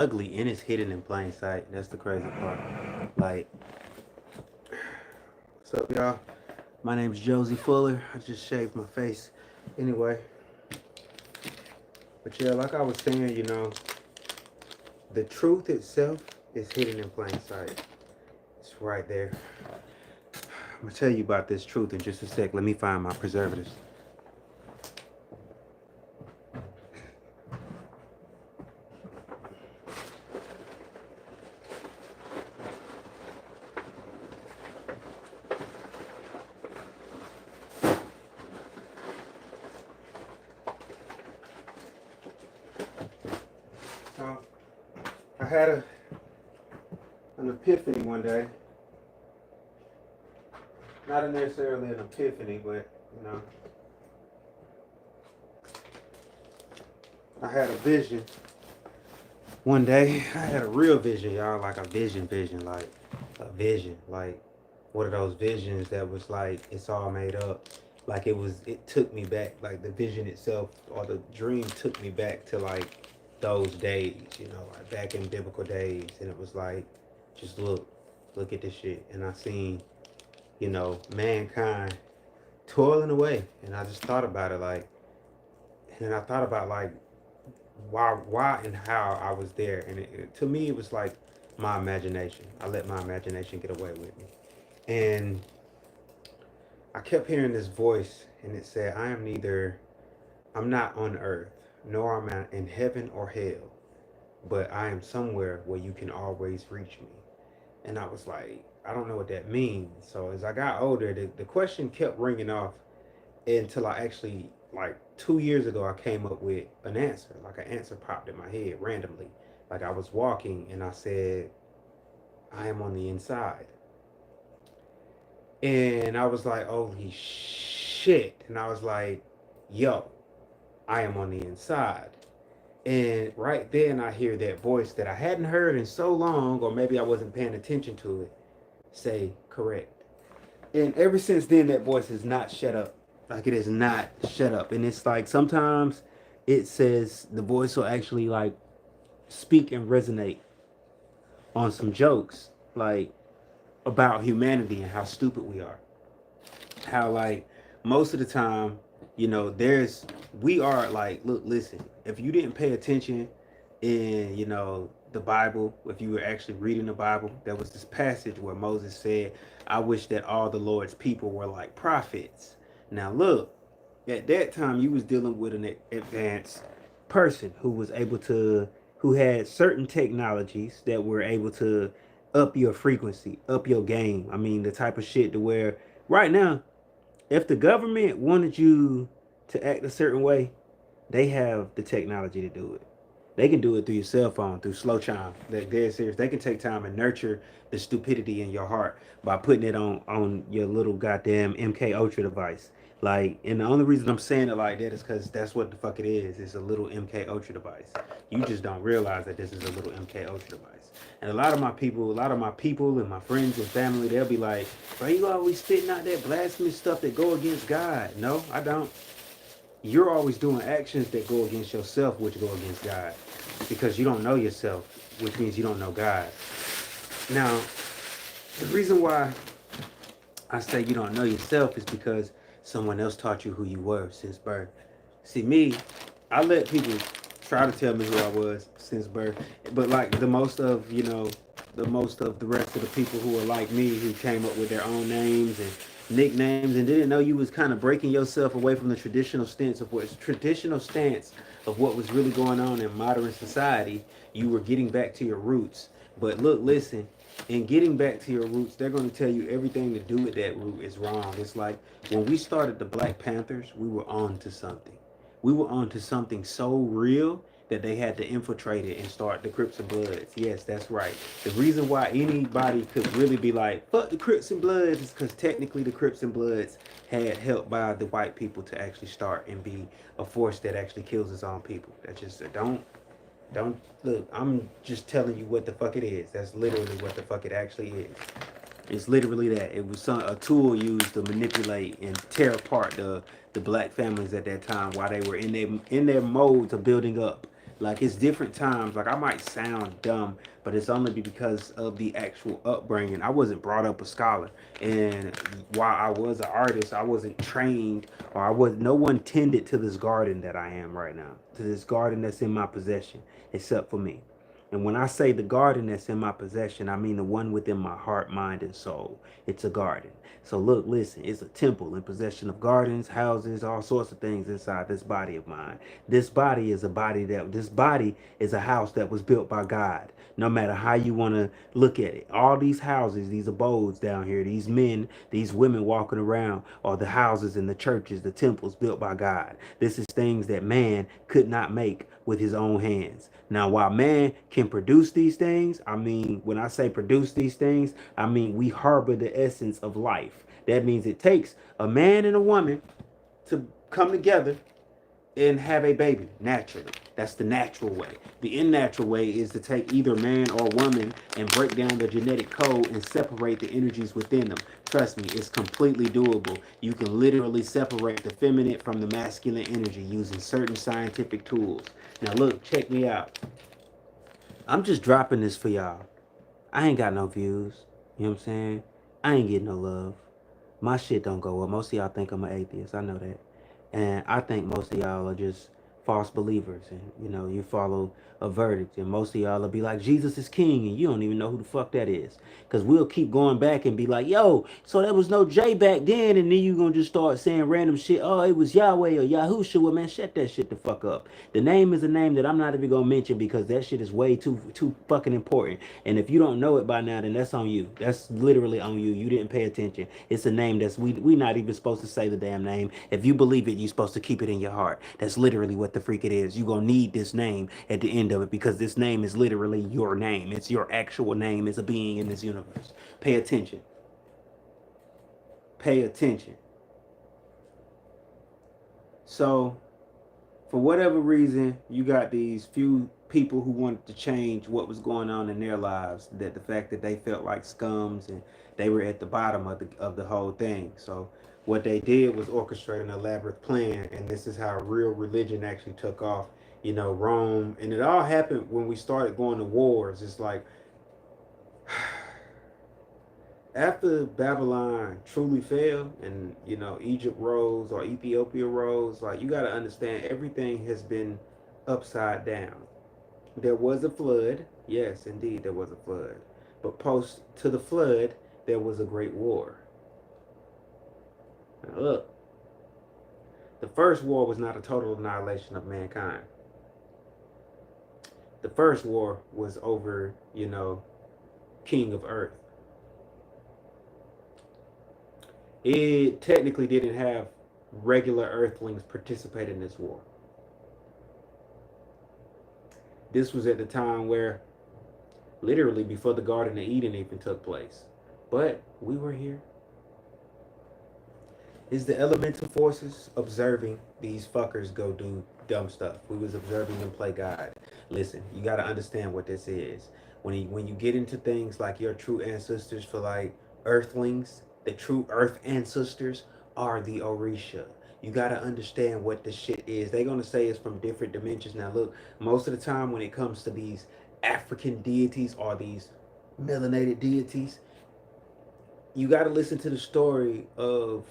ugly and it's hidden in plain sight. That's the crazy part. Like, what's up, y'all? My name's Josie Fuller. I just shaved my face. Anyway, but yeah, like I was saying, the truth itself is hidden in plain sight. It's right there. I'm gonna tell you about this truth in just a sec. Let me find my preservatives. So, I had an epiphany one day. Not necessarily an epiphany, but you know, I had a vision one day. I had a real vision, y'all, like a vision, like a vision, like one of those visions that was like it's all made up. Like it took me back, like the vision itself or the dream took me back to like those days, like back in biblical days, and it was like, just look at this shit, and I seen, mankind toiling away, and I just thought about it, like, and I thought about like why and how I was there, and to me it was like my imagination. I let my imagination get away with me, and I kept hearing this voice, and it said, I'm not on earth, nor am I in heaven or hell, but I am somewhere where you can always reach me. And I was like, I don't know what that means. So as I got older, the question kept ringing off until I actually, like 2 years ago, I came up with an answer. Like an answer popped in my head randomly. Like I was walking and I said, I am on the inside. And I was like, holy shit. And I was like, yo, I am on the inside. And right then I hear that voice that I hadn't heard in so long, or maybe I wasn't paying attention to it, say, correct. And ever since then, that voice has not shut up. Like it has not shut up. And it's like sometimes it says the voice will actually like speak and resonate on some jokes, like about humanity and how stupid we are. How like most of the time, we are like, look, listen, if you didn't pay attention in, the Bible, if you were actually reading the Bible, there was this passage where Moses said, I wish that all the Lord's people were like prophets. Now look, at that time you was dealing with an advanced person who had certain technologies that were able to up your frequency, up your game. I mean, the type of shit to where right now, if the government wanted you to act a certain way, they have the technology to do it. They can do it through your cell phone, through slow chime. They're dead serious. They can take time and nurture the stupidity in your heart by putting it on your little goddamn MK Ultra device. Like, and the only reason I'm saying it like that is because that's what the fuck it is. It's a little MK Ultra device. You just don't realize that this is a little MK Ultra device. And a lot of my people and my friends and family, they'll be like, bro, you always spitting out that blasphemous stuff that go against God. No, I don't. You're always doing actions that go against yourself, which go against God, because you don't know yourself, which means you don't know God. Now, the reason why I say you don't know yourself is because someone else taught you who you were since birth. See, me, I let people try to tell me who I was since birth, but like the most of the rest of the people who are like me, who came up with their own names and nicknames and didn't know you was kind of breaking yourself away from the traditional stance of what was really going on in modern society. You were getting back to your roots. But look, listen, in getting back to your roots, they're going to tell you everything to do with that root is wrong. It's like when we started the Black Panthers, we were on to something. We were on to something so real that they had to infiltrate it and start the Crips and Bloods. Yes, that's right. The reason why anybody could really be like, fuck the Crips and Bloods, is because technically the Crips and Bloods had help by the white people to actually start and be a force that actually kills its own people. That just don't look. I'm just telling you what the fuck it is. That's literally what the fuck it actually is. It's literally that. It was a tool used to manipulate and tear apart the black families at that time while they were in their modes of building up. Like it's different times. Like I might sound dumb, but it's only because of the actual upbringing. I wasn't brought up a scholar, and while I was an artist, I wasn't trained, or I was no one tended to this garden that I am right now, to this garden that's in my possession, except for me. And when I say the garden that's in my possession, I mean the one within my heart, mind, and soul. It's a garden. So look, listen, it's a temple in possession of gardens, houses, all sorts of things inside this body of mine. This body is a house that was built by God. No matter how you want to look at it, all these houses, these abodes down here, these men, these women walking around, are the houses and the churches, the temples built by God. This is things that man could not make with his own hands. Now, while man can produce these things, I mean, when I say produce these things, I mean we harbor the essence of life. That means it takes a man and a woman to come together and have a baby naturally. That's the natural way. The unnatural way is to take either man or woman and break down the genetic code and separate the energies within them. Trust me, it's completely doable. You can literally separate the feminine from the masculine energy using certain scientific tools. Now look, check me out. I'm just dropping this for y'all. I ain't got no views. You know what I'm saying? I ain't getting no love. My shit don't go up. Most of y'all think I'm an atheist. I know that. And I think most of y'all are just false believers. And, you know, you follow a verdict. And most of y'all will be like, Jesus is king. And you don't even know who the fuck that is. Because we'll keep going back and be like, yo, so there was no J back then. And then you going to just start saying random shit. Oh, it was Yahweh or Yahushua. Well, man, shut that shit the fuck up. The name is a name that I'm not even going to mention because that shit is way too fucking important. And if you don't know it by now, then that's on you. That's literally on you. You didn't pay attention. It's a name that's we not even supposed to say the damn name. If you believe it, you're supposed to keep it in your heart. That's literally what the freak it is. You're going to need this name at the end of it because this name is literally your name. It's your actual name as a being in this universe. Pay attention. Pay attention. So, for whatever reason, you got these few people who wanted to change what was going on in their lives. That the fact that they felt like scums and they were at the bottom of the whole thing. So what they did was orchestrate an elaborate plan, and this is how real religion actually took off. You know, Rome, and it all happened when we started going to wars. It's like after Babylon truly fell and you know Egypt rose or Ethiopia rose, like you got to understand everything has been upside down. There was a flood. Yes, indeed, there was a flood. But post to the flood, there was a great war. Now, look, the first war was not a total annihilation of mankind. The first war was over, you know, King of Earth. It technically didn't have regular Earthlings participate in this war. This was at the time where literally before the Garden of Eden even took place. But we were here. Is the elemental forces observing these fuckers go do dumb stuff. We was observing them play God. Listen, you got to understand what this is. When you get into things like your true ancestors for like earthlings, the true earth ancestors are the Orisha. You got to understand what the shit is. They're going to say it's from different dimensions. Now look, most of the time when it comes to these African deities or these melanated deities, you got to listen to the story of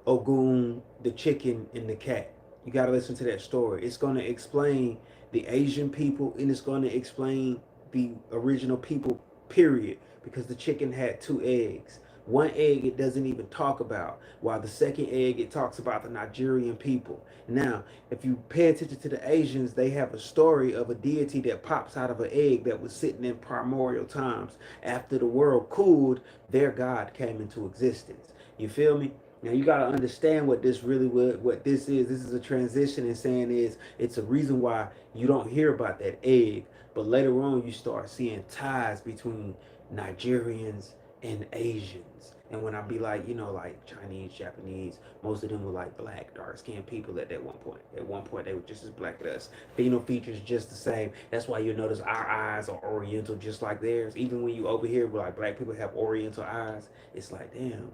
Ogun, the chicken, and the cat. You got to listen to that story. It's going to explain the Asian people and it's going to explain the original people, period. Because the chicken had two eggs. One egg it doesn't even talk about, while the second egg it talks about the Nigerian people. Now, if you pay attention to the Asians, they have a story of a deity that pops out of an egg that was sitting in primordial times. After the world cooled, their god came into existence. You feel me? Now you gotta understand what this really what this is. This is a transition and saying is it's a reason why you don't hear about that egg, but later on you start seeing ties between Nigerians and Asians. And when I be like, you know, like Chinese, Japanese, most of them were like black, dark skinned people at that one point. At one point they were just as black as us. Pheno features just the same. That's why you notice our eyes are oriental just like theirs. Even when you over here where like black people have oriental eyes, it's like damn.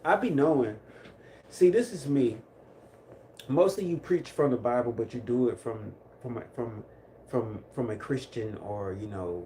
I be knowing. See, this is me. Mostly you preach from the Bible, but you do it from a Christian, or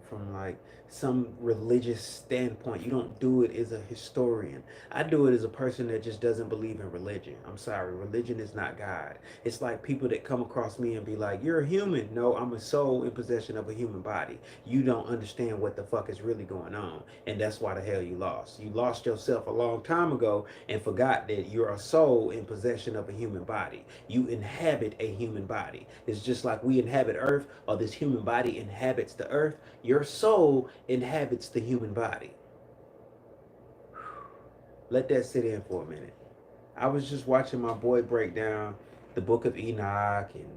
from like some religious standpoint. You don't do it as a historian. I do it as a person that just doesn't believe in religion. I'm sorry, religion is not God. It's like people that come across me and be like, "You're a human." No, I'm a soul in possession of a human body. You don't understand what the fuck is really going on, and that's why the hell you lost. You lost yourself a long time ago and forgot that you're a soul in possession of a human body. You inhabit a human body. It's just like we inhabit Earth, or this human body inhabits the Earth. Your soul inhabits the human body. Let that sit in for a minute. I was just watching my boy break down the Book of Enoch and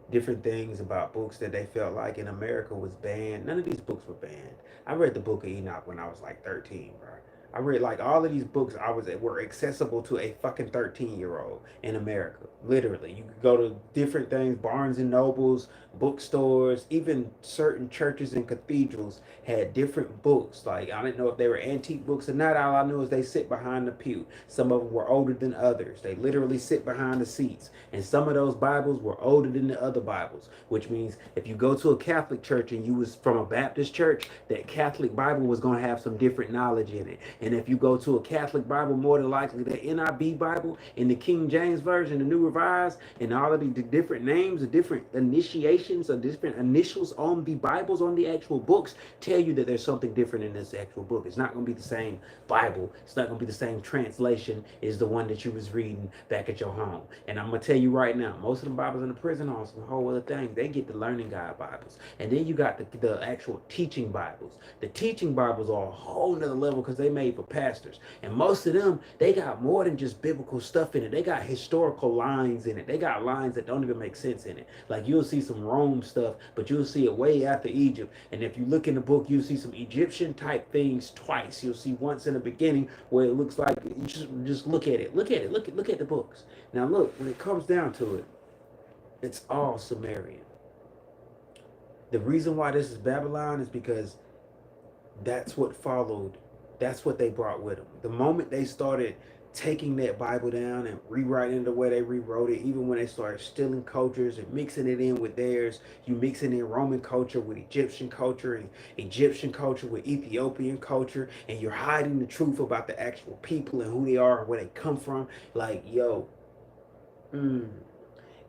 different things about books that they felt like in America was banned. None of these books were banned. I read the Book of Enoch when I was like 13, bro. I read like all of these books were accessible to a fucking 13-year-old in America. Literally. You could go to different things, Barnes and Nobles, bookstores, even certain churches and cathedrals had different books. Like I didn't know if they were antique books or not. All I knew is they sit behind the pew. Some of them were older than others. They literally sit behind the seats. And some of those Bibles were older than the other Bibles, which means if you go to a Catholic church and you was from a Baptist church, that Catholic Bible was going to have some different knowledge in it. And if you go to a Catholic Bible, more than likely the NIV Bible and the King James Version, the New Revised, and all of the different names, the different initiations, or different initials on the Bibles, on the actual books, tell you that there's something different in this actual book. It's not going to be the same Bible. It's not going to be the same translation as the one that you was reading back at your home. And I'm going to tell you right now, most of the Bibles in the prison are some whole other things. They get the learning guide Bibles. And then you got the actual teaching Bibles. The teaching Bibles are a whole nother level because they made for pastors. And most of them, they got more than just biblical stuff in it. They got historical lines in it. They got lines that don't even make sense in it. Like you'll see some Rome stuff, but you'll see it way after Egypt. And if you look in the book, you'll see some Egyptian type things twice. You'll see once in the beginning where it looks like, you just look at it. Look at it. Look at the books. Now look, when it comes down to it, it's all Sumerian. The reason why this is Babylon is because that's what followed. That's what they brought with them. The moment they started taking that Bible down and rewriting the way they rewrote it, even when they started stealing cultures and mixing it in with theirs, you mixing in Roman culture with Egyptian culture and Egyptian culture with Ethiopian culture, and you're hiding the truth about the actual people and who they are and where they come from. Like, yo, and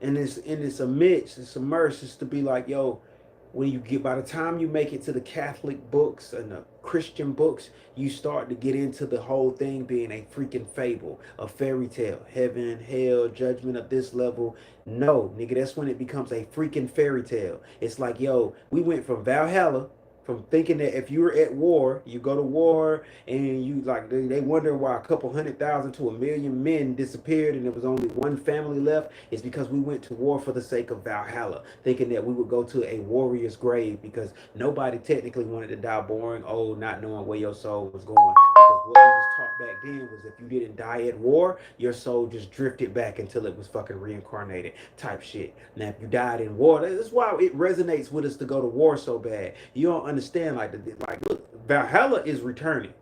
it's amidst, it's immersed, it's to be like, yo, when you get, by the time you make it to the Catholic books and the Christian books, you start to get into the whole thing being a freaking fable, a fairy tale, heaven, hell, judgment of this level. No, nigga, that's when it becomes a freaking fairy tale. It's like, yo, we went from Valhalla, from thinking that if you were at war, you go to war and you like, they wonder why a couple 100,000 to 1,000,000 men disappeared and there was only one family left. It's because we went to war for the sake of Valhalla, thinking that we would go to a warrior's grave, because nobody technically wanted to die boring old, not knowing where your soul was going. Because what we was taught back then was if you didn't die at war, your soul just drifted back until it was fucking reincarnated type shit. Now, if you died in war, that's why it resonates with us to go to war so bad. You don't understand, like look, Valhalla is returning.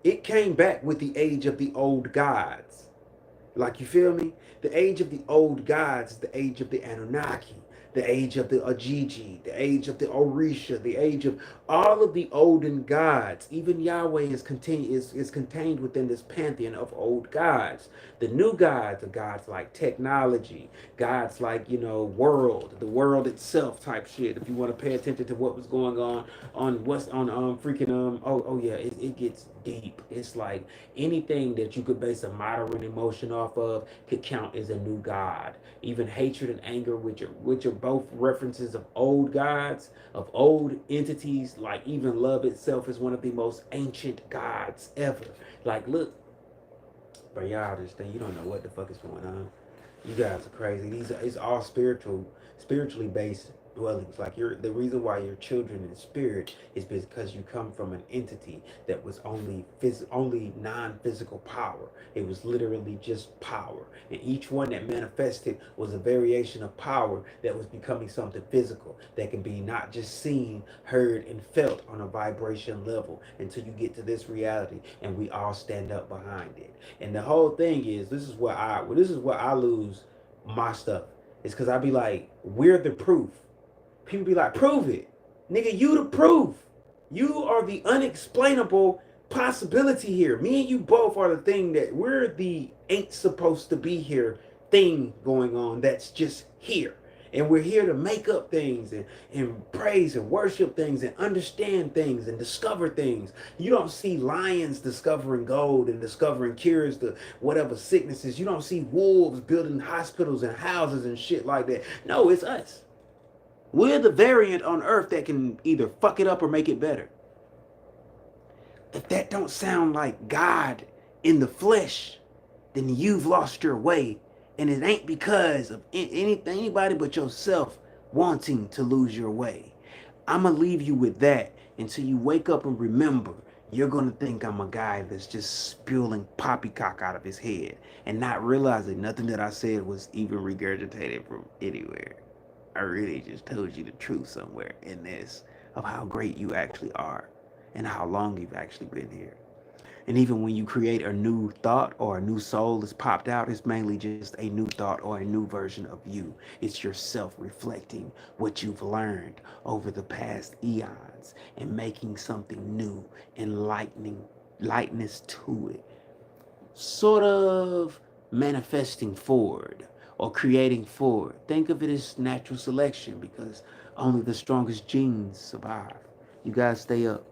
It came back with the age of the old gods. Like, you feel me? The age of the old gods is the age of the Anunnaki, the age of the Ajiji, the age of the Orisha, the age of all of the olden gods. Even Yahweh is contained within this pantheon of old gods. The new gods are gods like technology, gods like, world, the world itself type shit. If you want to pay attention to what was going on what's on freaking oh yeah, it gets deep. It's like anything that you could base a modern emotion off of could count as a new god. Even hatred and anger, which are both references of old gods, of old entities. Like even love itself is one of the most ancient gods ever. Like, look, but y'all just think you don't know what the fuck is going on. You guys are crazy. It's all spiritually based. dwellings. Like the reason why you're children in spirit is because you come from an entity that was only non-physical power. It was literally just power, and each one that manifested was a variation of power that was becoming something physical that can be not just seen, heard, and felt on a vibration level until you get to this reality, and we all stand up behind it. And the whole thing is, this is where I lose my stuff. It's because I be like, we're the proof. People be like, prove it. Nigga, you the proof. You are the unexplainable possibility here. Me and you both are the thing that we're the ain't supposed to be here thing going on that's just here. And we're here to make up things and praise and worship things and understand things and discover things. You don't see lions discovering gold and discovering cures to whatever sicknesses. You don't see wolves building hospitals and houses and shit like that. No, it's us. We're the variant on Earth that can either fuck it up or make it better. If that don't sound like God in the flesh, then you've lost your way. And it ain't because of anybody but yourself wanting to lose your way. I'm going to leave you with that until you wake up and remember. You're going to think I'm a guy that's just spewing poppycock out of his head and not realizing nothing that I said was even regurgitated from anywhere. I really just told you the truth somewhere in this of how great you actually are and how long you've actually been here. And even when you create a new thought or a new soul that's popped out, it's mainly just a new thought or a new version of you. It's yourself reflecting what you've learned over the past eons and making something new, enlightening, lightness to it. Sort of manifesting forward or creating forward. Think of it as natural selection because only the strongest genes survive. You guys stay up.